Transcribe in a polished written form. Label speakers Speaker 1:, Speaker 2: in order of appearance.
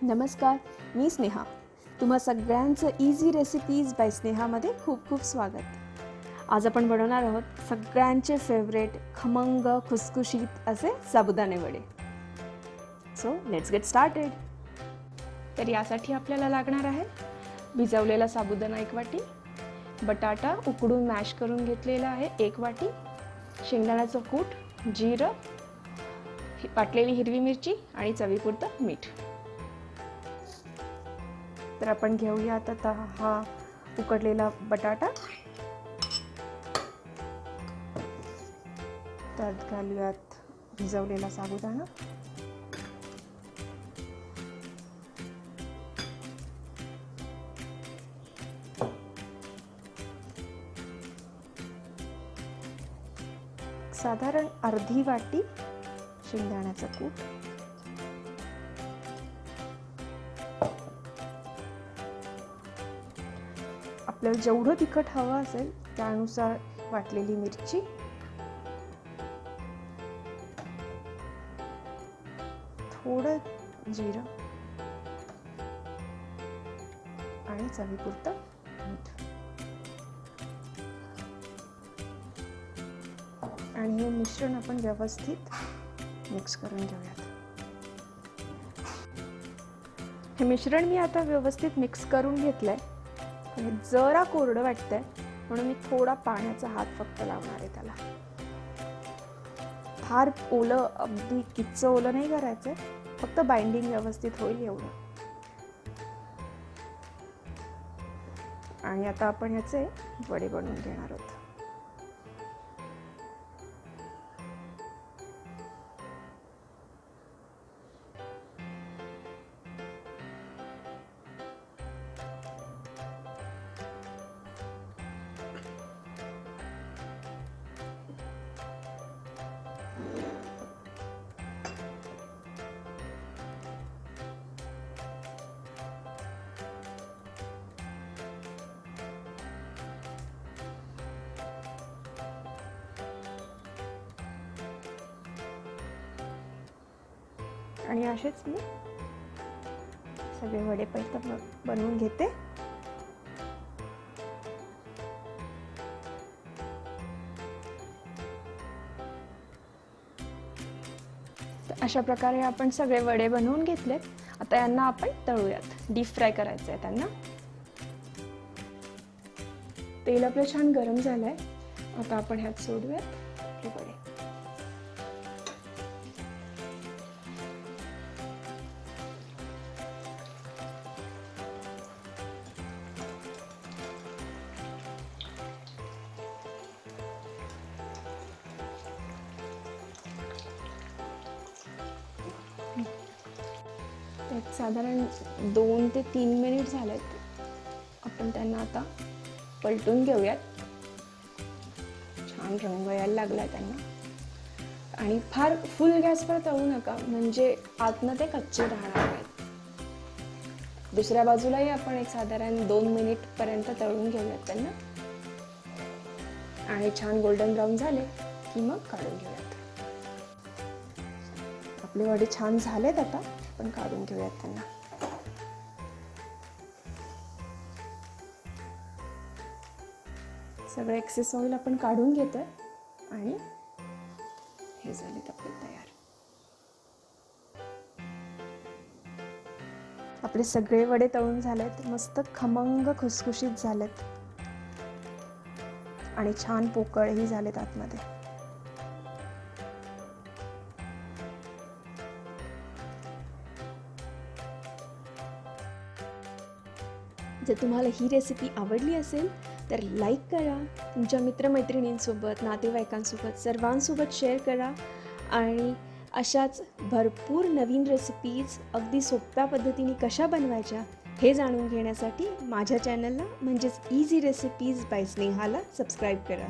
Speaker 1: नमस्कार, मी स्नेहा. तुम्हा सगळ्यांचं इझी रेसिपीज बाय स्नेहामध्ये खूप खूप स्वागत. आज आपण बनवणार आहोत सगळ्यांचे फेवरेट खमंग खुसखुशीत असे साबुदाणे वडे. So let's get started. तर यासाठी आपल्याला लागणार आहे भिजवलेला साबुदाणा 1 वाटी, बटाटा उकडून मॅश करून घेतलेला आहे 1 वाटी, शेंगदाण्याचं कूट, जिरं, वाटलेली हिरवी मिरची आणि चवीपुरतं मीठ. तर आपण घेऊयात आता हा उकडलेला बटाटा, त्यात घालूयात भिजवलेला साबुदाणा, साधारण अर्धी वाटी शेंगदाण्याचं कूट, आपल्याला जेवढं तिखट हवं असेल त्यानुसार वाटलेली मिरची, थोडं जिरं आणि चवीपुरतं मीठ. आणि हे मिश्रण आपण व्यवस्थित मिक्स करून घेऊयात. हे मिश्रण मी आता व्यवस्थित मिक्स करून घेतलंय. हे जरा कोरडं वाटतंय म्हणून मी थोडा पाण्याचा हात फक्त लावणार आहे त्याला. फार ओलं, अगदी किच्च ओलं नाही करायचंय, फक्त बाइंडिंग व्यवस्थित होईल एवढं. आणि आता आपण ह्याचे वडे बनवून घेणार आहोत. आणि असेच मी सगळे वडे पहिलं बनवून घेते. अशा प्रकारे आपण सगळे वडे बनवून घेतलेत. आता यांना आपण तळूयात, डीप फ्राय करायचं आहे त्यांना. तेल आपलं छान गरम झालंय. आता आपण ह्यात सोडूयात हे वडे. त्यात साधारण 2 ते 3 मिनिट झालेत. आपण त्यांना आता पलटून घेऊयात. छान रंग यायला लागलाय त्यांना. आणि फार फुल गॅसवर तळू नका, म्हणजे आतनं ते कच्चे राहणार आहेत. दुसऱ्या बाजूलाही आपण एक साधारण 2 मिनिट पर्यंत तळून घेऊयात त्यांना. आणि छान गोल्डन ब्राऊन झाले की मग काढून घेऊयात. आपले वडे छान झालेत. आता आपण काढून घेऊयात त्यांना. सगळं एक्सेस ऑइल आपण काढून घेतोय आणि हे झालेत आपले तयार. आपले सगळे वडे तळून झालेत, मस्त खमंग खुसखुशीत झालेत आणि छान पोकळही झालेत आतमध्ये. जर तुम्हाला ही रेसिपी आवडली असेल तर लाईक करा, तुमच्या मित्रमैत्रिणींसोबत, नातेवाईकांसोबत, सर्वांसोबत शेअर करा. आणि अशाच भरपूर नवीन रेसिपीज अगदी सोप्या पद्धतीने कशा बनवायच्या हे जाणून घेण्यासाठी माझ्या चॅनलला म्हणजेच इझी रेसिपीज बाय स्नेहाला सबस्क्राईब करा.